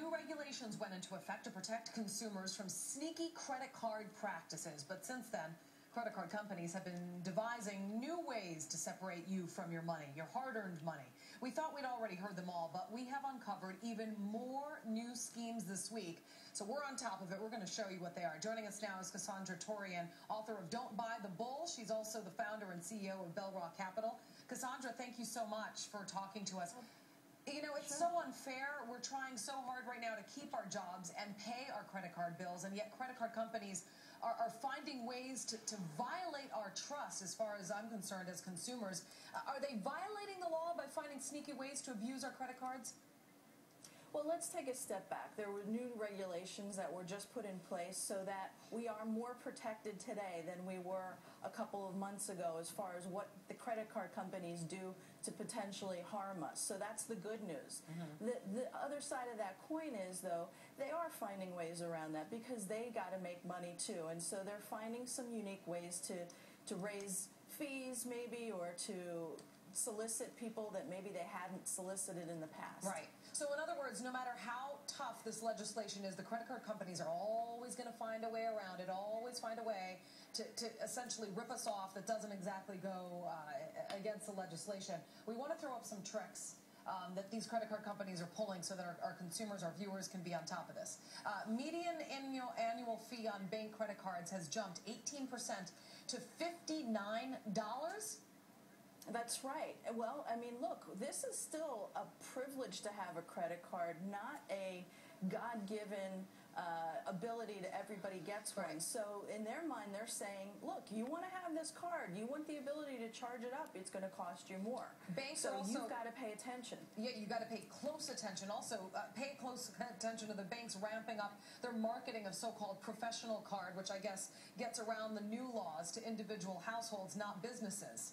New regulations went into effect to protect consumers from sneaky credit card practices. But since then, credit card companies have been devising new ways to separate you from your money, your hard-earned money. We thought we'd already heard them all, but we have uncovered even more new schemes this week. So we're on top of it. We're going to show you what they are. Joining us now is Cassandra Toroian, author of Don't Buy the Bull. She's also the founder and CEO of Bell Rock Capital. Cassandra, thank you so much for talking to us. You know, it's so unfair. We're trying so hard right now to keep our jobs and pay our credit card bills, and yet credit card companies are finding ways to violate our trust, as far as I'm concerned, as consumers. Are they violating the law by finding sneaky ways to abuse our credit cards? Well, let's take a step back. There were new regulations that were just put in place so that we are more protected today than we were a couple of months ago as far as what the credit card companies do to potentially harm us. So that's the good news. The other side of that coin is, though, they are finding ways around that because they got to make money too. And so they're finding some unique ways to raise fees maybe, or to solicit people that maybe they hadn't solicited in the past. Right. So in other words, no matter how tough this legislation is, the credit card companies are always going to find a way around it, always find a way to essentially rip us off that doesn't exactly go against the legislation. We want to throw up some tricks that these credit card companies are pulling so that our consumers, our viewers, can be on top of this. Median annual fee on bank credit cards has jumped 18% to $59. That's right. Well, I mean, look, this is still a privilege to have a credit card, not a God-given ability that everybody gets one. Right. So in their mind, they're saying, look, you want to have this card, you want the ability to charge it up, it's going to cost you more. Banks so also, you've got to pay attention. Yeah, you've got to pay close attention. Also, pay close attention to the banks ramping up their marketing of so-called professional card, which I guess gets around the new laws to individual households, not businesses.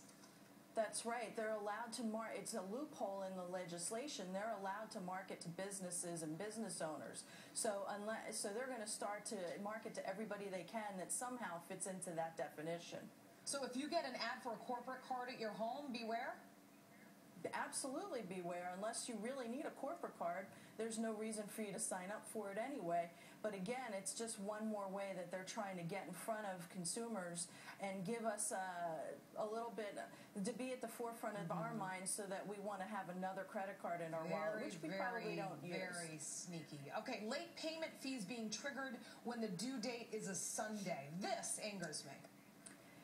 That's right. They're allowed to it's a loophole in the legislation. They're allowed to market to businesses and business owners. So they're going to start to market to everybody they can that somehow fits into that definition. So if you get an ad for a corporate card at your home, beware? Absolutely beware. Unless you really need a corporate card, there's no reason for you to sign up for it anyway. But again, it's just one more way that they're trying to get in front of consumers and give us a little bit to be at the forefront of our minds, so that we want to have another credit card in our wallet, which we probably don't use. Very sneaky. Okay, late payment fees being triggered when the due date is a Sunday. This angers me.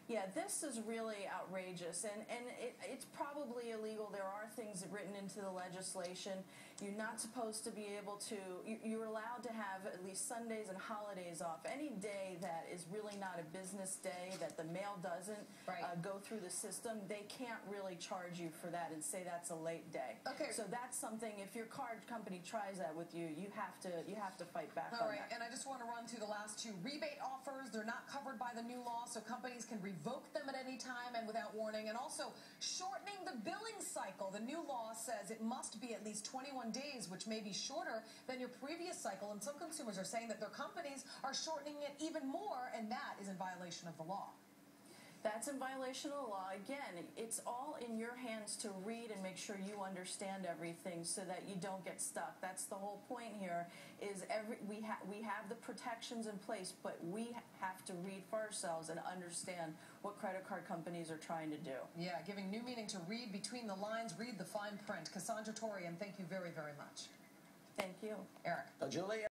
Yeah, this is really outrageous, and it's probably illegal. There are things written into the legislation. You're not supposed to be able to, you're allowed to have at least Sundays and holidays off. Any day that is really not a business day, that the mail doesn't go through the system, they can't really charge you for that and say that's a late day. Okay. So that's something, if your card company tries that with you, you have to fight back on that. All right, and I just want to run through the last two. Rebate offers, they're not covered by the new law, so companies can revoke them at any time and without warning. And also shortening the billing cycle. The new law says it must be at least 21 days, which may be shorter than your previous cycle. And some consumers are saying that their companies are shortening it even more, and that is in violation of the law. That's in violation of the law. Again, it's all in your hands to read and make sure you understand everything so that you don't get stuck. That's the whole point here, is we have the protections in place, but we have to read for ourselves and understand what credit card companies are trying to do. Yeah, giving new meaning to read between the lines, read the fine print. Cassandra Toroian, thank you very, very much. Thank you. Eric. Julia.